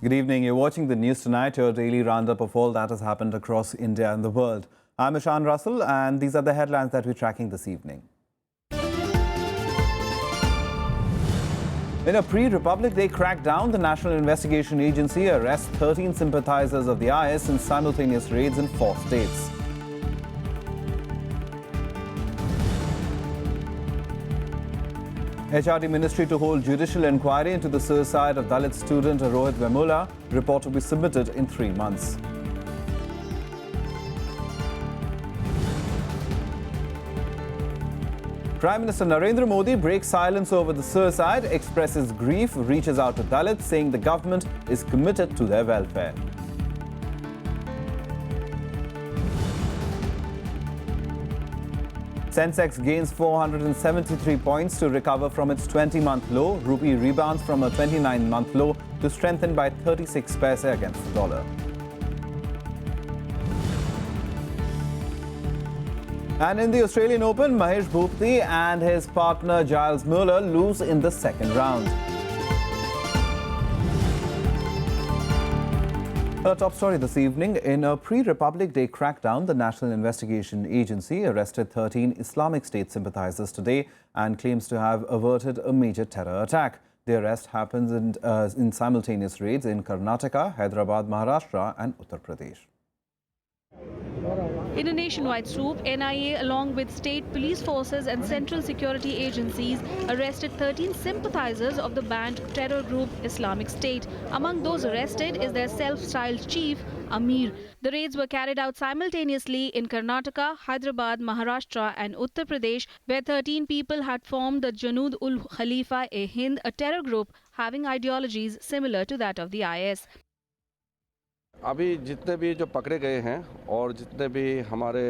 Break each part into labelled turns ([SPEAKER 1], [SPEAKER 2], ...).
[SPEAKER 1] Good evening. You're watching the news tonight, your daily roundup of all that has happened across India and the world. I'm Ishan Russell, and these are the headlines that we're tracking this evening. In a pre-Republic Day crackdown, the National Investigation Agency arrests 13 sympathizers of the IS in simultaneous raids in 4 states. HRD Ministry to hold judicial inquiry into the suicide of Dalit student Rohit Vemula. Report will be submitted in 3 months. Prime Minister Narendra Modi breaks silence over the suicide, expresses grief, reaches out to Dalits, saying the government is committed to their welfare. Sensex gains 473 points to recover from its 20-month low. Rupee rebounds from a 29-month low to strengthen by 36 paise against the dollar. And in the Australian Open, Mahesh Bhupti and his partner Giles Muller lose in the second round. A top story this evening. In a pre-Republic Day crackdown, the National Investigation Agency arrested 13 Islamic State sympathizers today and claims to have averted a major terror attack. The arrest happens in simultaneous raids in Karnataka, Hyderabad, Maharashtra and Uttar Pradesh.
[SPEAKER 2] In a nationwide swoop, NIA along with state police forces and central security agencies arrested 13 sympathizers of the banned terror group Islamic State. Among those arrested is their self-styled chief, Amir. The raids were carried out simultaneously in Karnataka, Hyderabad, Maharashtra and Uttar Pradesh, where 13 people had formed the Janud-ul-Khalifa-e-Hind, a terror group having ideologies similar to that of the IS.
[SPEAKER 3] अभी जितने भी जो पकड़े गए हैं और जितने भी हमारे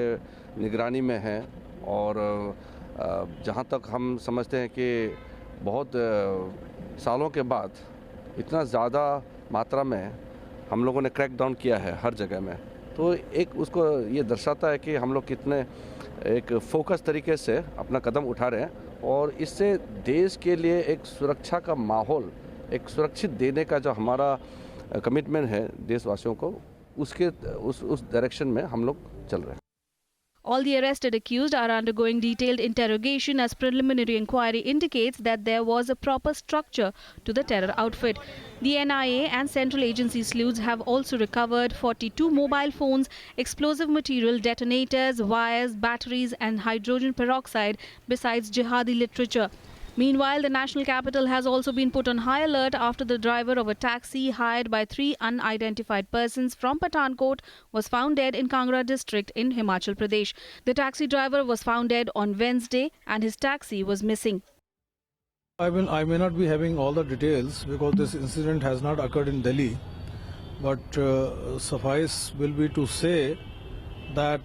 [SPEAKER 3] निगरानी में हैं और जहां तक हम समझते हैं कि बहुत सालों के बाद इतना ज़्यादा मात्रा में हम लोगों ने क्रैक डाउन किया है हर जगह में, तो एक उसको ये दर्शाता है कि हम लोग कितने एक फोकस तरीके से अपना कदम उठा रहे हैं और इससे देश के लिए एक सुरक्षा का माहौल, एक सुरक्षित देने का जो हमारा कमिटमेंट है देशवासियों को, उस डायरेक्शन में हम लोग चल रहे हैं.
[SPEAKER 2] All the arrested accused are undergoing detailed interrogation as preliminary inquiry indicates that there was a proper structure to the terror outfit. The NIA and central agency sleuths have also recovered 42 mobile phones, explosive material, detonators, wires, batteries and hydrogen peroxide besides jihadi literature. Meanwhile, the national capital has also been put on high alert after the driver of a taxi hired by 3 unidentified persons from Pathankot was found dead in Kangra district in Himachal Pradesh. The taxi driver was found dead on Wednesday and his taxi was missing.
[SPEAKER 4] I may not be having all the details because this incident has not occurred in Delhi, but suffice will be to say that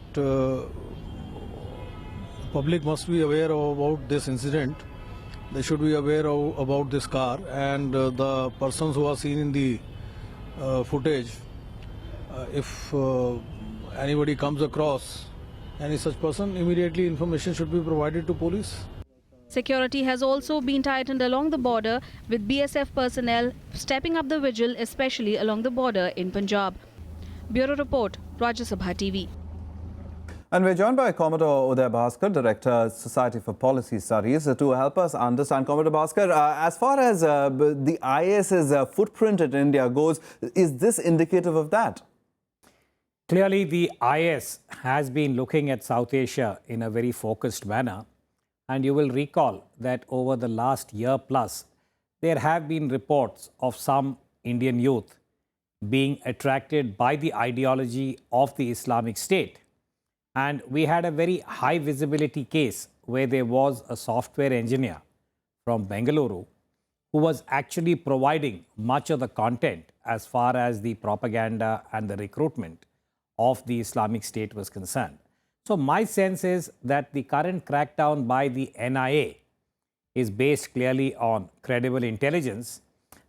[SPEAKER 4] public must be aware about this incident. They should be aware about this car and the persons who are seen in the footage. If anybody comes across any such person, immediately information should be provided to police.
[SPEAKER 2] Security has also been tightened along the border, with BSF personnel stepping up the vigil, especially along the border in Punjab. Bureau Report, Rajya Sabha TV.
[SPEAKER 1] And we're joined by Commodore Uday Bhaskar, Director, Society for Policy Studies, to help us understand. Commodore Bhaskar, as far as the IS's footprint in India goes, is this indicative of that?
[SPEAKER 5] Clearly, the IS has been looking at South Asia in a very focused manner. And you will recall that over the last year plus, there have been reports of some Indian youth being attracted by the ideology of the Islamic State. And we had a very high visibility case where there was a software engineer from Bengaluru who was actually providing much of the content as far as the propaganda and the recruitment of the Islamic State was concerned. So my sense is that the current crackdown by the NIA is based clearly on credible intelligence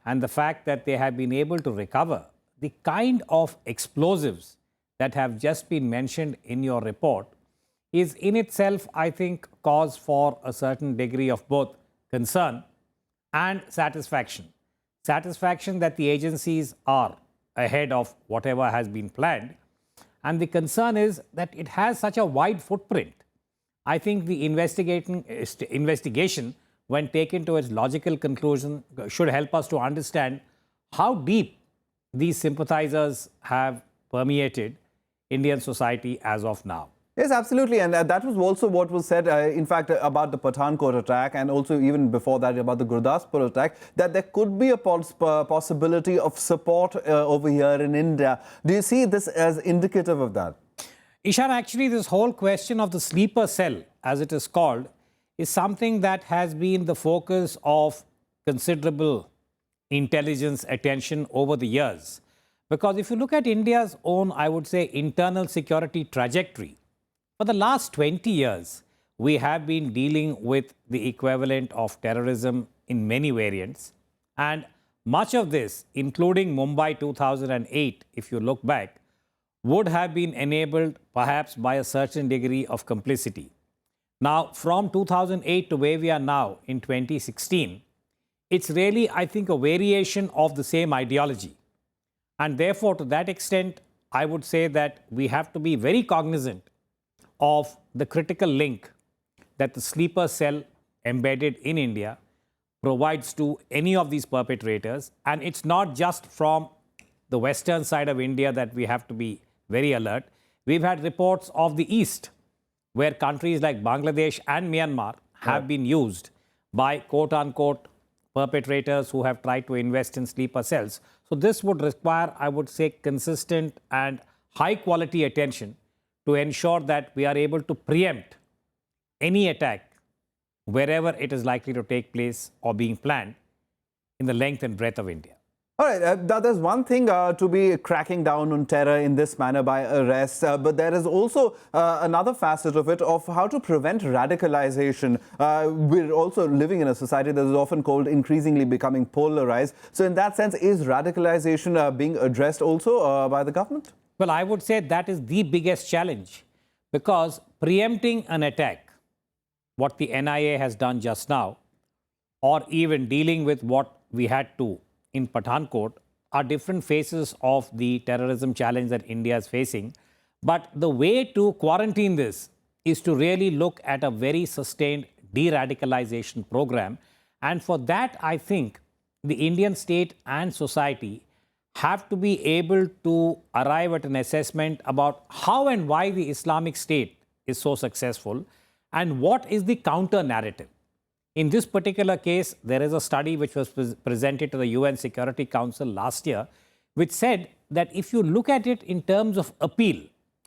[SPEAKER 5] and the fact that they have been able to recover the kind of explosives that have just been mentioned in your report is in itself, I think, cause for a certain degree of both concern and satisfaction. satisfaction that the agencies are ahead of whatever has been planned. And the concern is that it has such a wide footprint. I think the investigation, when taken to its logical conclusion, should help us to understand how deep these sympathizers have permeated Indian society as of now.
[SPEAKER 1] Yes, absolutely. And that was also what was said, in fact, about the Pathankot attack, and also even before that about the Gurdaspur attack, that there could be a possibility of support over here in India. Do you see this as indicative of that?
[SPEAKER 5] Ishan, actually, this whole question of the sleeper cell, as it is called, is something that has been the focus of considerable intelligence attention over the years. Because if you look at India's own, I would say, internal security trajectory, for the last 20 years, we have been dealing with the equivalent of terrorism in many variants. And much of this, including Mumbai 2008, if you look back, would have been enabled perhaps by a certain degree of complicity. Now, from 2008 to where we are now in 2016, it's really, I think, a variation of the same ideology. And therefore, to that extent, I would say that we have to be very cognizant of the critical link that the sleeper cell embedded in India provides to any of these perpetrators. And it's not just from the western side of India that we have to be very alert. We've had reports of the East, where countries like Bangladesh and Myanmar have been used by quote-unquote perpetrators who have tried to invest in sleeper cells. So this would require, I would say, consistent and high-quality attention to ensure that we are able to preempt any attack wherever it is likely to take place or being planned in the length and breadth of India.
[SPEAKER 1] All right, there's one thing to be cracking down on terror in this manner by arrest, but there is also another facet of it, of how to prevent radicalization. We're also living in a society that is often called increasingly becoming polarized. So in that sense, is radicalization being addressed also by the government?
[SPEAKER 5] Well, I would say that is the biggest challenge, because preempting an attack, what the NIA has done just now, or even dealing with what we had to in Pathankot, are different phases of the terrorism challenge that India is facing. But the way to quarantine this is to really look at a very sustained de-radicalization program. And for that, I think the Indian state and society have to be able to arrive at an assessment about how and why the Islamic State is so successful and what is the counter narrative. In this particular case, there is a study which was presented to the UN Security Council last year, which said that if you look at it in terms of appeal,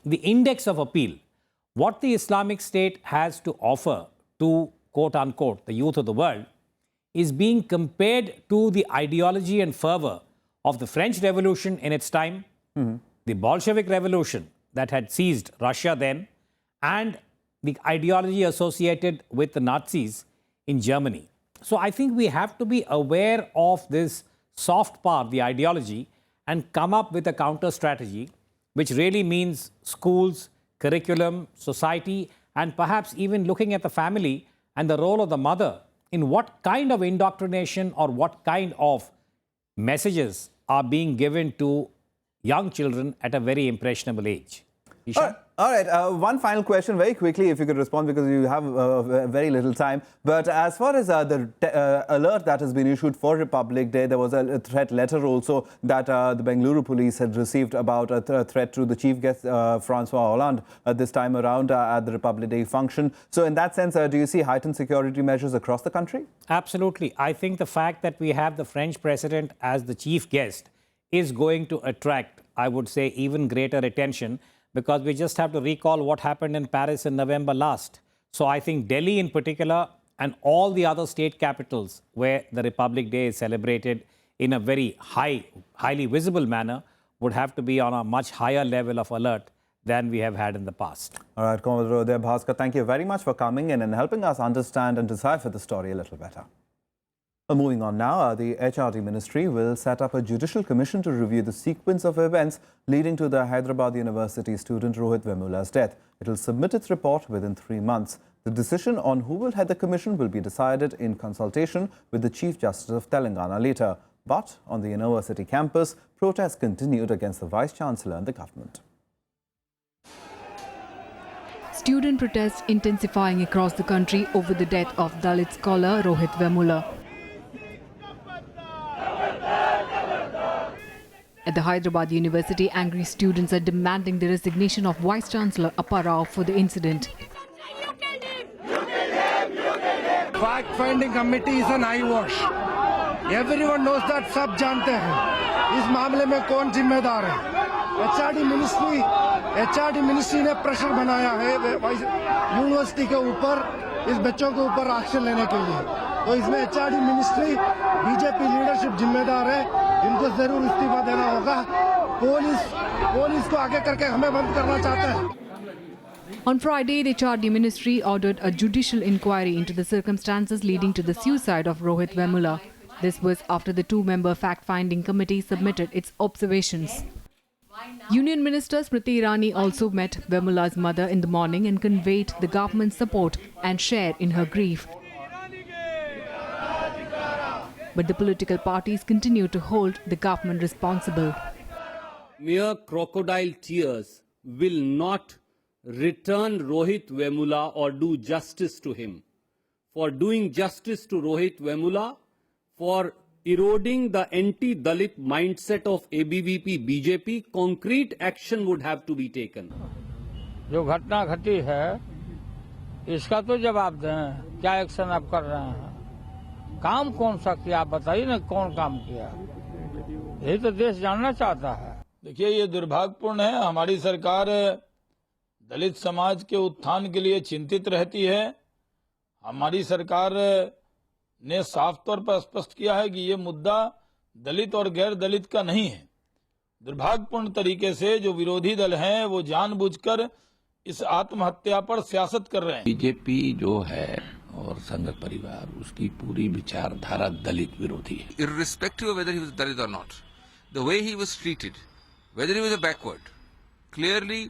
[SPEAKER 5] the index of appeal, what the Islamic State has to offer to, quote unquote, the youth of the world, is being compared to the ideology and fervor of the French Revolution in its time, the Bolshevik Revolution that had seized Russia then, and the ideology associated with the Nazis in Germany. So I think we have to be aware of this soft power, the ideology, and come up with a counter strategy, which really means schools, curriculum, society, and perhaps even looking at the family and the role of the mother in what kind of indoctrination or what kind of messages are being given to young children at a very impressionable age.
[SPEAKER 1] All right. One final question very quickly, if you could respond, because you have very little time. But as far as the alert that has been issued for Republic Day, there was a threat letter also that the Bengaluru police had received about a threat to the chief guest, Francois Hollande, this time around at the Republic Day function. So in that sense, do you see heightened security measures across the country?
[SPEAKER 5] Absolutely. I think the fact that we have the French president as the chief guest is going to attract, I would say, even greater attention, because we just have to recall what happened in Paris in November last. So I think Delhi in particular and all the other state capitals where the Republic Day is celebrated in a very highly visible manner would have to be on a much higher level of alert than we have had in the past.
[SPEAKER 1] All right, Commodore Uday Bhaskar, thank you very much for coming in and helping us understand and decipher the story a little better. Moving on now, the HRD Ministry will set up a judicial commission to review the sequence of events leading to the Hyderabad University student Rohit Vemula's death. It will submit its report within 3 months. The decision on who will head the commission will be decided in consultation with the Chief Justice of Telangana later. But on the university campus, protests continued against the Vice-Chancellor and the government.
[SPEAKER 6] Student protests intensifying across the country over the death of Dalit scholar Rohit Vemula. At the Hyderabad University, angry students are demanding the resignation of Vice-Chancellor Appa Rao for the incident.
[SPEAKER 7] Fact-finding committee is an eyewash. Everyone knows that. सब जानते हैं इस मामले में कौन जिम्मेदार है. HRD ministry ने प्रेशर बनाया है यूनिवर्सिटी के ऊपर इस बच्चों के ऊपर एक्शन लेने के लिए. तो इसमें HRD मिनिस्ट्री बीजेपी लीडरशिप जिम्मेदार है. इनको जरूर इस्तीफा देना होगा. पुलिस को आगे करके हमें बंद करना चाहते हैं.
[SPEAKER 6] On Friday, the HRD ministry ordered a judicial inquiry into the circumstances leading to the suicide of Rohit Vemula. This was after the two-member fact-finding committee submitted its observations. Union Minister Smriti Irani also met Vemula's mother in the morning and conveyed the government's support and share in her grief. But the political parties continue to hold the government responsible.
[SPEAKER 8] Mere crocodile tears will not return Rohit Vemula or do justice to him. For doing justice to Rohit Vemula, for eroding the anti-Dalit mindset of ABVP BJP, concrete action would have to be taken.
[SPEAKER 9] जो घटना घटी है इसका तो जवाब दें. क्या action आप कर रहे हैं? काम कौन सा किया आप बताइए ना. कौन काम किया यही तो देश जानना चाहता है.
[SPEAKER 10] देखिए ये दुर्भाग्यपूर्ण है. हमारी सरकार दलित समाज के उत्थान के लिए चिंतित रहती है. हमारी सरकार ने साफ तौर पर स्पष्ट किया है कि ये मुद्दा दलित और गैर दलित का नहीं है. दुर्भाग्यपूर्ण तरीके से जो विरोधी दल हैं वो जानबूझकर इस आत्महत्या पर सियासत कर रहे हैं.
[SPEAKER 11] बीजेपी जो है और संघ परिवार उसकी पूरी विचारधारा दलित विरोधी है.
[SPEAKER 12] Irrespective of whether he was Dalit or not, the way he was treated, whether he was a backward, clearly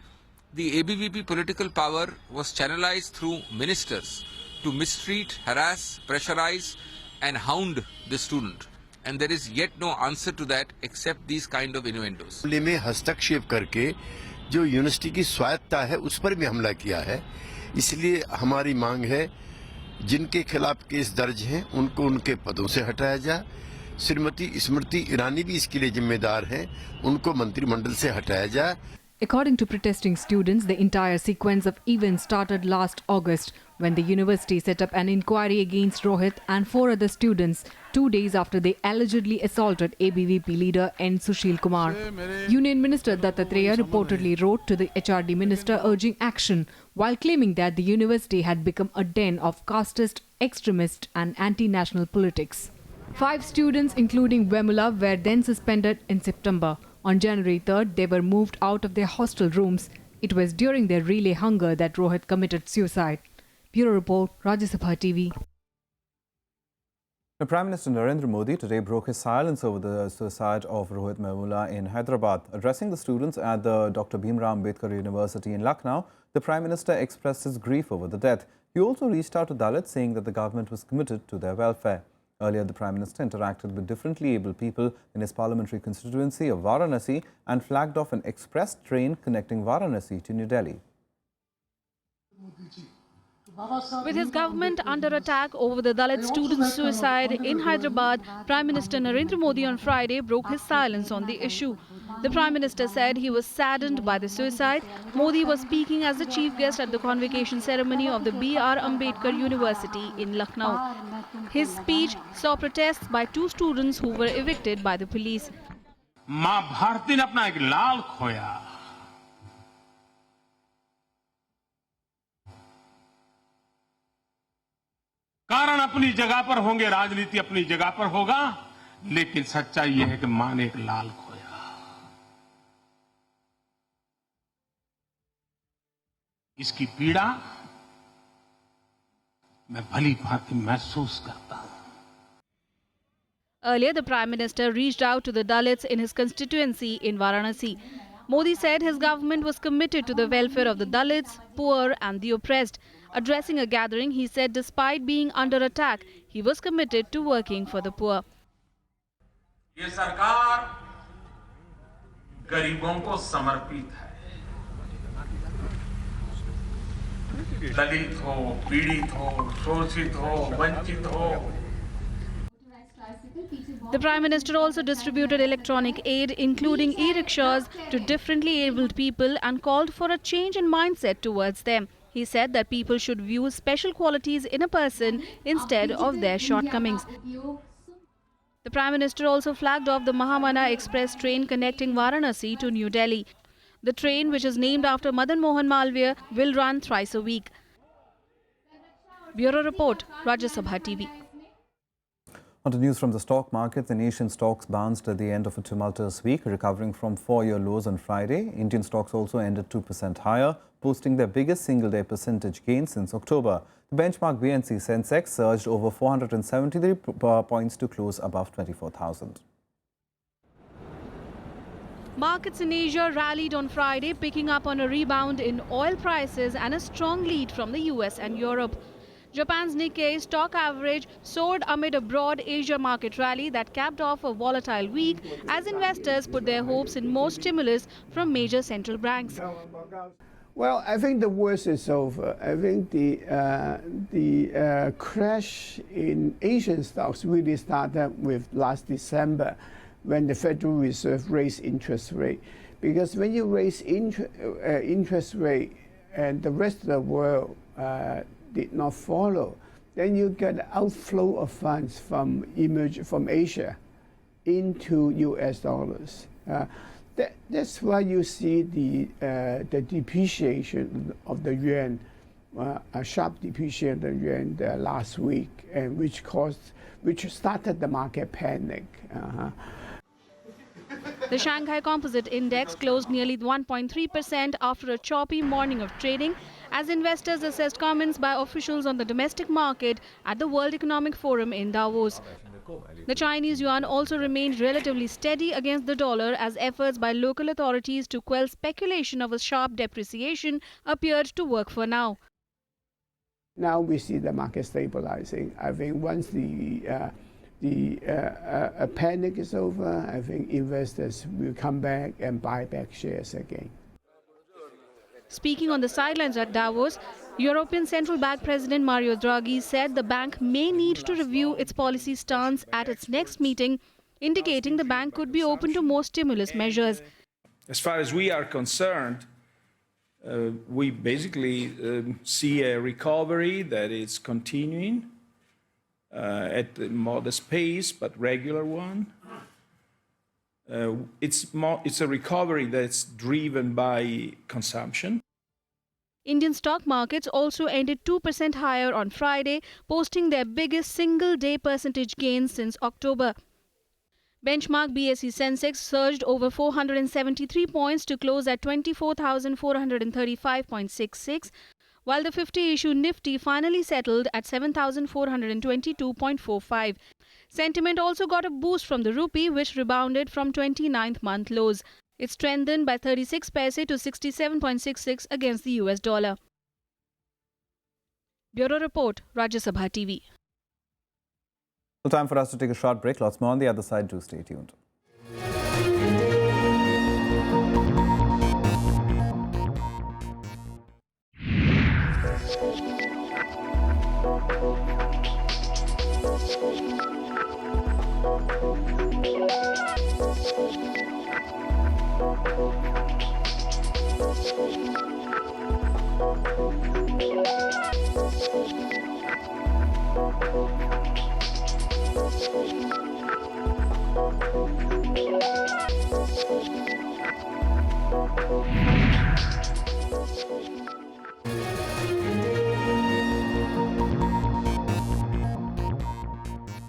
[SPEAKER 12] the ABVP political power was channelized through ministers to mistreat, harass, pressurize and hound the student. And there is yet no answer to that except these kind of innuendos.
[SPEAKER 13] में हस्तक्षेप करके जो university की स्वायत्तता है उस पर भी हमला किया है. इसलिए हमारी मांग है जिनके खिलाफ केस दर्ज हैं उनको उनके पदों से हटाया जाए. श्रीमती स्मृति ईरानी भी इसके लिए जिम्मेदार हैं. उनको मंत्रिमंडल से हटाया जाए.
[SPEAKER 6] According to protesting students, the entire sequence of events started last August when the university set up an inquiry against Rohit and 4 other students 2 days after they allegedly assaulted ABVP leader N. Sushil Kumar. Union Minister Dattatreya reportedly wrote to the HRD minister urging action while claiming that the university had become a den of casteist, extremist and anti-national politics. 5 students, including Vemula, were then suspended in September. On January 3rd, they were moved out of their hostel rooms. It was during their relay hunger that Rohit committed suicide. Bureau Report, Rajya Sabha TV.
[SPEAKER 1] Prime Minister Narendra Modi today broke his silence over the suicide of Rohit Vemula in Hyderabad. Addressing the students at the Dr. Bhimrao Ambedkar University in Lucknow, the Prime Minister expressed his grief over the death. He also reached out to Dalits, saying that the government was committed to their welfare. Earlier, the Prime Minister interacted with differently able people in his parliamentary constituency of Varanasi and flagged off an express train connecting Varanasi to New Delhi.
[SPEAKER 2] With his government under attack over the Dalit student's suicide in Hyderabad, Prime Minister Narendra Modi on Friday broke his silence on the issue. The Prime Minister said he was saddened by the suicide. Modi was speaking as the chief guest at the convocation ceremony of the B.R. Ambedkar University in Lucknow. His speech saw protests by 2 students who were evicted by the police.
[SPEAKER 14] मां भारती ने अपना एक लाल खोया. कारण अपनी जगह पर होंगे, राजनीति अपनी जगह पर होगा, लेकिन सच्चाई यह है कि मां ने एक लाल खोया. इसकी पीड़ा मैं भली भांति महसूस करता हूं.
[SPEAKER 2] Earlier, the Prime Minister reached out to the Dalits in his constituency in Varanasi. Modi said his government was committed to the welfare of the Dalits, poor and the oppressed. Addressing a gathering, he said despite being under attack, he was committed to working for the poor.
[SPEAKER 14] ये सरकार गरीबों को समर्पित है। दलित हो, पीड़ित हो, शोषित हो, वंचित हो।
[SPEAKER 2] The Prime Minister also distributed electronic aid, including e-rickshaws, to differently abled people and called for a change in mindset towards them. He said that people should view special qualities in a person instead of their shortcomings. The Prime Minister also flagged off the Mahamana Express train connecting Varanasi to New Delhi. The train, which is named after Madan Mohan Malviya, will run thrice a week. Bureau Report, Rajya Sabha TV.
[SPEAKER 1] On to news from the stock markets, the nation's stocks bounced at the end of a tumultuous week, recovering from four-year lows on Friday. Indian stocks also ended 2% higher, posting their biggest single-day percentage gain since October. The benchmark BNC Sensex surged over 473 points to close above 24,000.
[SPEAKER 2] Markets in Asia rallied on Friday, picking up on a rebound in oil prices and a strong lead from the US and Europe. Japan's Nikkei stock average soared amid a broad Asia market rally that capped off a volatile week as investors put their hopes in more stimulus from major central banks.
[SPEAKER 15] Well, I think the worst is over. I think the crash in Asian stocks really started with last December when the Federal Reserve raised interest rate. Because when you raise interest rate and the rest of the world did not follow, then you get outflow of funds from Asia into US dollars. That's why you see the depreciation of the yuan, a sharp depreciation of the yuan last week, and which started the market panic.
[SPEAKER 2] The Shanghai Composite Index closed nearly 1.3% after a choppy morning of trading as investors assessed comments by officials on the domestic market at the World Economic Forum in Davos. The Chinese yuan also remained relatively steady against the dollar as efforts by local authorities to quell speculation of a sharp depreciation appeared to work for now.
[SPEAKER 15] Now we see the market stabilizing. I think once the panic is over, I think investors will come back and buy back shares again.
[SPEAKER 2] Speaking on the sidelines at Davos, European Central Bank President Mario Draghi said the bank may need to review its policy stance at its next meeting, indicating the bank could be open to more stimulus measures.
[SPEAKER 16] As far as we are concerned, we basically see a recovery that is continuing at a modest pace, but regular one. It's a recovery that's driven by consumption.
[SPEAKER 2] Indian stock markets also ended 2% higher on Friday, posting their biggest single-day percentage gain since October. Benchmark BSE Sensex surged over 473 points to close at 24,435.66, while the 50-issue Nifty finally settled at 7,422.45. Sentiment also got a boost from the rupee, which rebounded from 29th-month lows. It strengthened by 36 paise to 67.66 against the US dollar. Bureau Report, Rajya Sabha TV.
[SPEAKER 1] Well, time for us to take a short break. Lots more on the other side. Do stay tuned.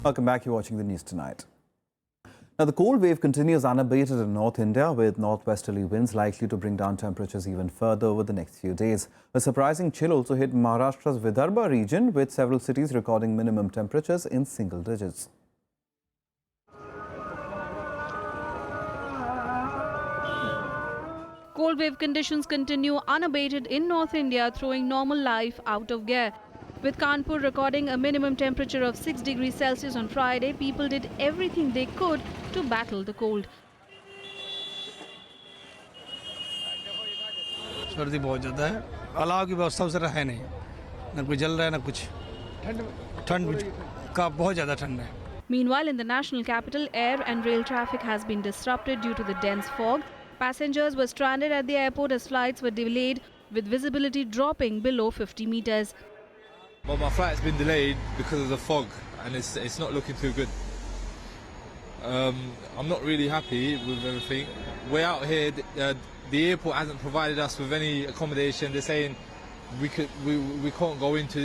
[SPEAKER 1] Welcome back. You're watching the news tonight. Now, the cold wave continues unabated in North India, with northwesterly winds likely to bring down temperatures even further over the next few days. A surprising chill also hit Maharashtra's Vidarbha region, with several cities recording minimum temperatures in single digits.
[SPEAKER 2] Cold wave conditions continue unabated in North India, throwing normal life out of gear. With Kanpur recording a minimum temperature of 6 degrees Celsius on Friday, people did everything they could to battle the cold.
[SPEAKER 4] सर्दी बहुत ज़्यादा है, अलाव की व्यवस्था उसे है नहीं, ना कोई जल रहा है ना कुछ, ठंड का बहुत ज़्यादा ठंड है.
[SPEAKER 2] Meanwhile, in the national capital, air and rail traffic has been disrupted due to the dense fog. Passengers were stranded at the airport as flights were delayed, with visibility dropping below 50 meters.
[SPEAKER 17] Well, my flight's been delayed because of the fog, and it's not looking too good. I'm not really happy with everything. We're out here. The airport hasn't provided us with any accommodation. They're saying we can't go into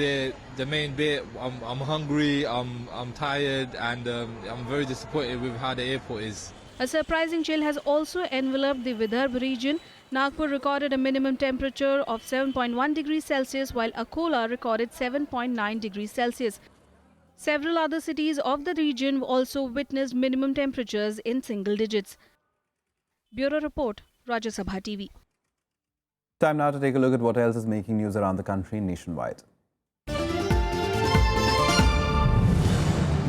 [SPEAKER 17] the main bit. I'm hungry. I'm tired, and I'm very disappointed with how the airport is.
[SPEAKER 2] A surprising chill has also enveloped the Vidarbha region. Nagpur recorded a minimum temperature of 7.1 degrees Celsius, while Akola recorded 7.9 degrees Celsius. Several other cities of the region also witnessed minimum temperatures in single digits. Bureau Report, Rajya Sabha TV.
[SPEAKER 1] Time now to take a look at what else is making news around the country and nationwide.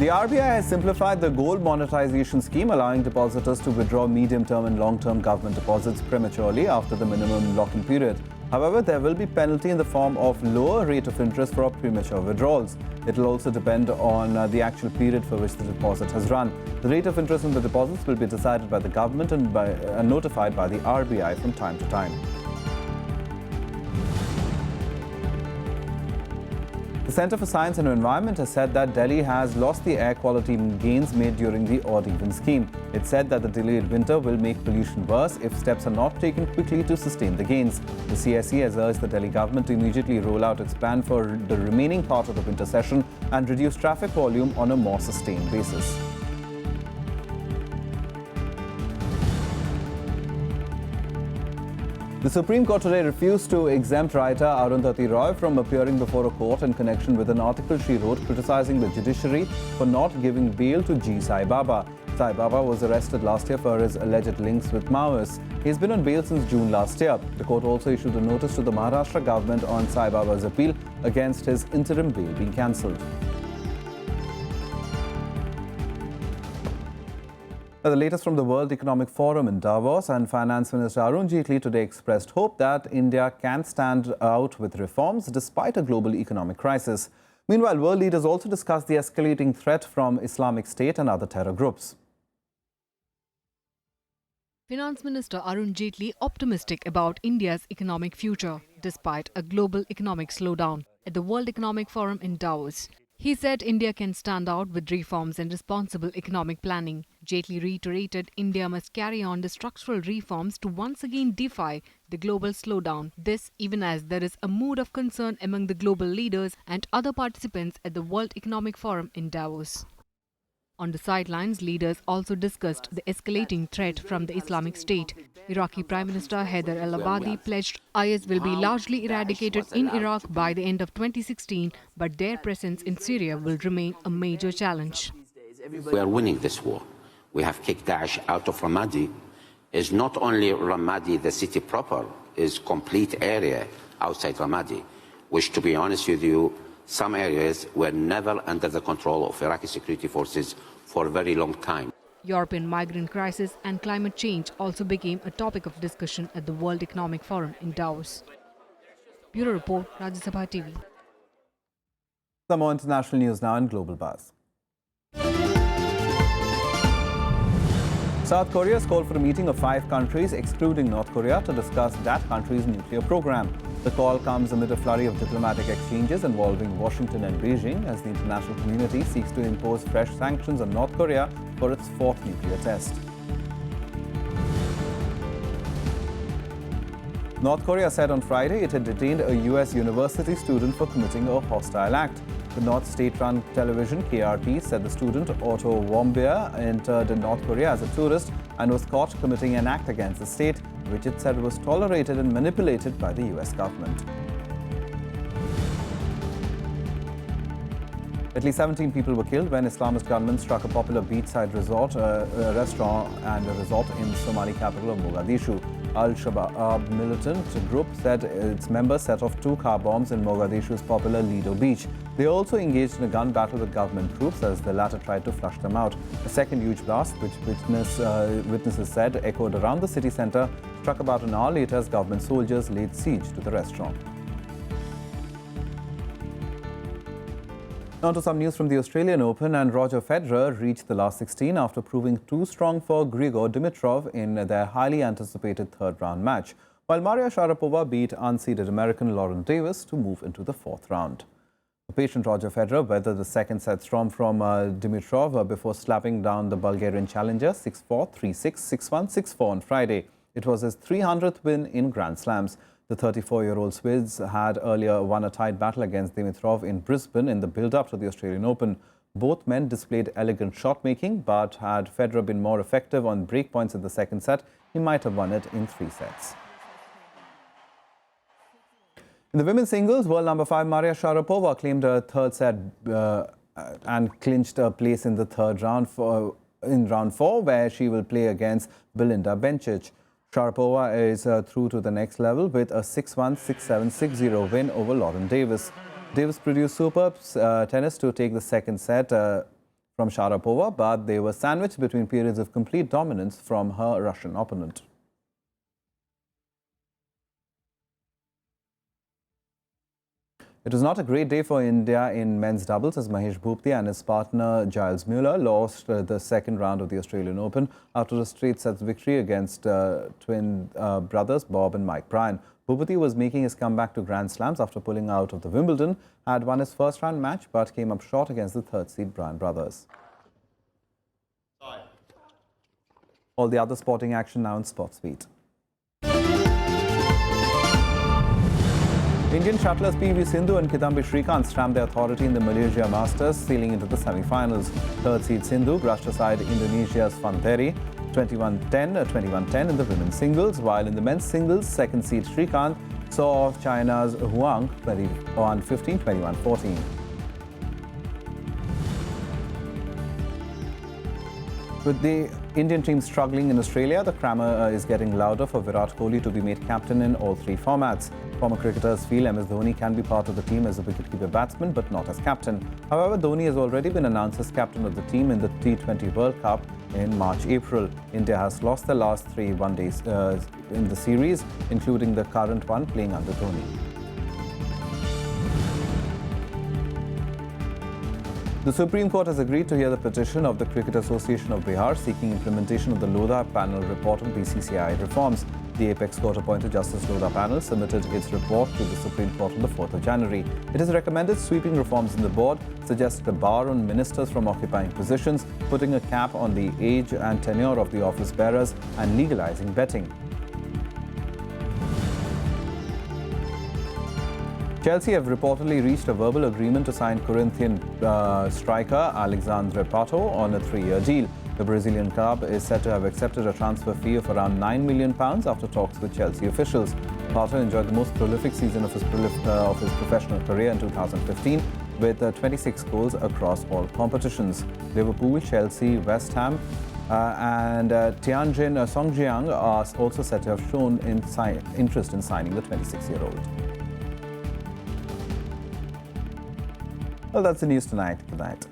[SPEAKER 1] The RBI has simplified the gold monetization scheme, allowing depositors to withdraw medium-term and long-term government deposits prematurely after the minimum lock-in period. However, there will be penalty in the form of lower rate of interest for premature withdrawals. It will also depend on the actual period for which the deposit has run. The rate of interest on the deposits will be decided by the government and notified by the RBI from time to time. The Centre for Science and Environment has said that Delhi has lost the air quality gains made during the odd-even scheme. It said that the delayed winter will make pollution worse if steps are not taken quickly to sustain the gains. The CSE has urged the Delhi government to immediately roll out its plan for the remaining part of the winter session and reduce traffic volume on a more sustained basis. The Supreme Court today refused to exempt writer Arundhati Roy from appearing before a court in connection with an article she wrote criticizing the judiciary for not giving bail to G. Sai Baba. Sai Baba was arrested last year for his alleged links with Maoists. He's been on bail since June last year. The court also issued a notice to the Maharashtra government on Sai Baba's appeal against his interim bail being cancelled. The latest from the World Economic Forum in Davos, and Finance Minister Arun Jaitley today expressed hope that India can stand out with reforms despite a global economic crisis. Meanwhile, world leaders also discussed the escalating threat from Islamic State and other terror groups.
[SPEAKER 6] Finance Minister Arun Jaitley optimistic about India's economic future despite a global economic slowdown at the World Economic Forum in Davos. He said India can stand out with reforms and responsible economic planning. Jaitley reiterated India must carry on the structural reforms to once again defy the global slowdown. This even as there is a mood of concern among the global leaders and other participants at the World Economic Forum in Davos. On the sidelines, leaders also discussed the escalating threat from the Islamic State. Iraqi Prime Minister Haider al-Abadi pledged IS will be largely eradicated in Iraq by the end of 2016, but their presence in Syria will remain a major challenge.
[SPEAKER 18] We are winning this war. We have kicked Daesh out of Ramadi. It's not only Ramadi, the city proper, is complete area outside Ramadi, which, to be honest with you, some areas were never under the control of Iraqi security forces for a very long time.
[SPEAKER 6] European migrant crisis and climate change also became a topic of discussion at the World Economic Forum in Davos. Bureau Report, Rajya Sabha TV.
[SPEAKER 1] Some more international news now in Global Buzz. South Korea has called for a meeting of 5 countries, excluding North Korea, to discuss that country's nuclear program. The call comes amid a flurry of diplomatic exchanges involving Washington and Beijing as the international community seeks to impose fresh sanctions on North Korea for its 4th nuclear test. North Korea said on Friday it had detained a US university student for committing a hostile act. The North state-run television KRT said the student, Otto Warmbier, entered North Korea as a tourist and was caught committing an act against the state, which it said was tolerated and manipulated by the US government. At least 17 people were killed when Islamist gunmen struck a popular beachside resort, restaurant and a resort in Somali capital of Mogadishu. Al-Shabaab militant group said its members set off 2 car bombs in Mogadishu's popular Lido Beach. They also engaged in a gun battle with government troops as the latter tried to flush them out. A second huge blast, which witnesses said echoed around the city centre, struck about an hour later as government soldiers laid siege to the restaurant. Now to some news from the Australian Open, and Roger Federer reached the last 16 after proving too strong for Grigor Dimitrov in their highly anticipated third-round match, while Maria Sharapova beat unseeded American Lauren Davis to move into the fourth round. The patient Roger Federer weathered the second set storm from Dimitrov before slapping down the Bulgarian challenger 6-4, 3-6, 6-1, 6-4 on Friday. It was his 300th win in Grand Slams. The 34-year-old Swiss had earlier won a tight battle against Dimitrov in Brisbane in the build-up to the Australian Open. Both men displayed elegant shot-making, but had Federer been more effective on breakpoints in the second set, he might have won it in 3 sets. In the women's singles, world number 5 Maria Sharapova claimed a third set and clinched a place in the third round in round 4, where she will play against Belinda Bencic. Sharapova is through to the next level with a 6-1, 6-7, 6-0 win over Lauren Davis. Davis produced superb tennis to take the second set from Sharapova, but they were sandwiched between periods of complete dominance from her Russian opponent. It was not a great day for India in men's doubles as Mahesh Bhupti and his partner Giles Mueller lost the second round of the Australian Open after a straight sets victory against twin brothers Bob and Mike Bryan. Bhupti was making his comeback to Grand Slams after pulling out of the Wimbledon, had won his first round match but came up short against the third seed Bryan brothers. All the other sporting action now in Sportsbeat. Indian shuttlers PV Sindhu and Kidambi Srikanth stamped their authority in the Malaysia Masters, sailing into the semi-finals. Third seed Sindhu brushed aside Indonesia's Fanteri 21-10 in the women's singles, while in the men's singles, second seed Srikanth saw off China's Huang 21-15, 21-14. With the Indian team struggling in Australia, the clamour is getting louder for Virat Kohli to be made captain in all 3 formats. Former cricketers feel MS Dhoni can be part of the team as a wicketkeeper batsman, but not as captain. However, Dhoni has already been announced as captain of the team in the T20 World Cup in March-April. India has lost their last 3 one-days in the series, including the current one playing under Dhoni. The Supreme Court has agreed to hear the petition of the Cricket Association of Bihar seeking implementation of the Lodha panel report on BCCI reforms. The Apex Court-appointed Justice Lodha panel submitted its report to the Supreme Court on the 4th of January. It has recommended sweeping reforms in the board, suggested a bar on ministers from occupying positions, putting a cap on the age and tenure of the office bearers, and legalizing betting. Chelsea have reportedly reached a verbal agreement to sign Corinthian striker Alexandre Pato on a 3-year deal. The Brazilian club is said to have accepted a transfer fee of around £9 million after talks with Chelsea officials. Pato enjoyed the most prolific season of his professional career in 2015 with 26 goals across all competitions. Liverpool, Chelsea, West Ham and Tianjin Songjiang are also said to have shown interest in signing the 26-year-old. Well, that's the news tonight. Good night.